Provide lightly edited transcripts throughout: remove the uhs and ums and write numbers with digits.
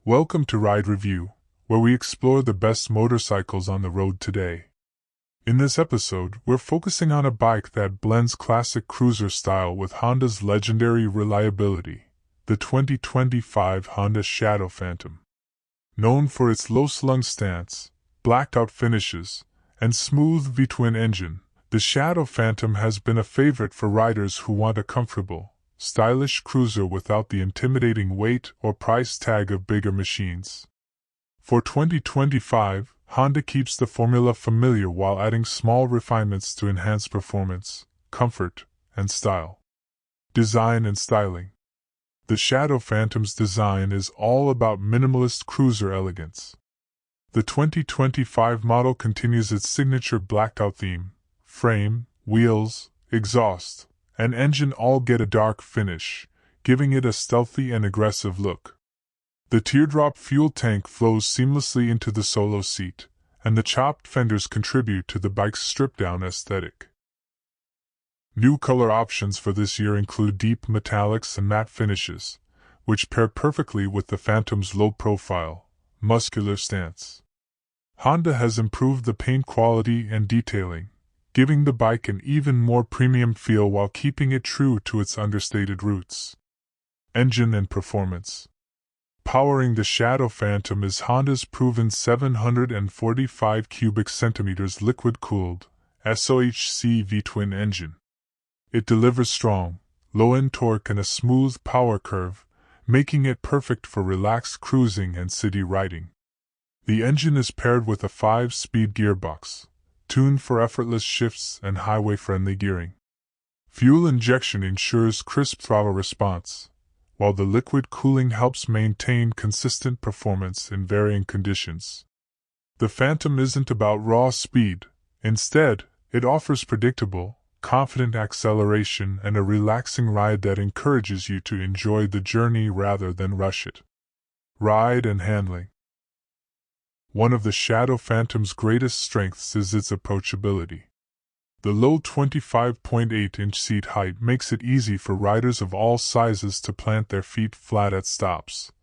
Welcome to Ride Review, where we explore the best motorcycles on the road today. In this episode, we're focusing on a bike that blends classic cruiser style with Honda's legendary reliability, the 2025 Honda Shadow Phantom. Known for its low-slung stance, blacked-out finishes, and smooth V-twin engine, the Shadow Phantom has been a favorite for riders who want a comfortable, stylish cruiser without the intimidating weight or price tag of bigger machines. For 2025, Honda keeps the formula familiar while adding small refinements to enhance performance, comfort, and style. Design and styling. The Shadow Phantom's design is all about minimalist cruiser elegance. The 2025 model continues its signature blacked-out theme. Frame, wheels, exhaust, and engine all get a dark finish, giving it a stealthy and aggressive look. The teardrop fuel tank flows seamlessly into the solo seat, and the chopped fenders contribute to the bike's stripped-down aesthetic. New color options for this year include deep metallics and matte finishes, which pair perfectly with the Phantom's low-profile, muscular stance. Honda has improved the paint quality and detailing, giving the bike an even more premium feel while keeping it true to its understated roots. Engine and performance. Powering the Shadow Phantom is Honda's proven 745 cubic centimeters liquid-cooled, SOHC V-twin engine. It delivers strong, low-end torque and a smooth power curve, making it perfect for relaxed cruising and city riding. The engine is paired with a 5-speed gearbox, tuned for effortless shifts and highway-friendly gearing. Fuel injection ensures crisp throttle response, while the liquid cooling helps maintain consistent performance in varying conditions. The Phantom isn't about raw speed. Instead, it offers predictable, confident acceleration and a relaxing ride that encourages you to enjoy the journey rather than rush it. Ride and handling. One of the Shadow Phantom's greatest strengths is its approachability. The low 25.8-inch seat height makes it easy for riders of all sizes to plant their feet flat at stops,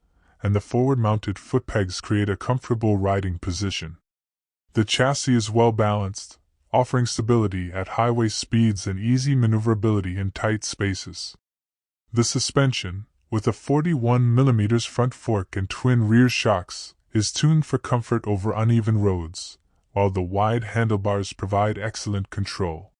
and the forward-mounted foot pegs create a comfortable riding position. The chassis is well-balanced, offering stability at highway speeds and easy maneuverability in tight spaces. The suspension, with a 41mm front fork and twin rear shocks, is tuned for comfort over uneven roads, while the wide handlebars provide excellent control.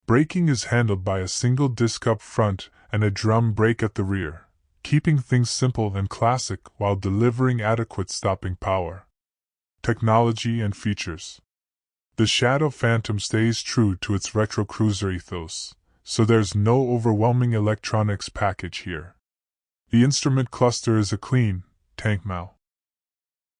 Braking is handled by a single disc up front and a drum brake at the rear, keeping things simple and classic while delivering adequate stopping power. Technology and features. The Shadow Phantom stays true to its retro cruiser ethos, so there's no overwhelming electronics package here. The instrument cluster is a clean, tank mount,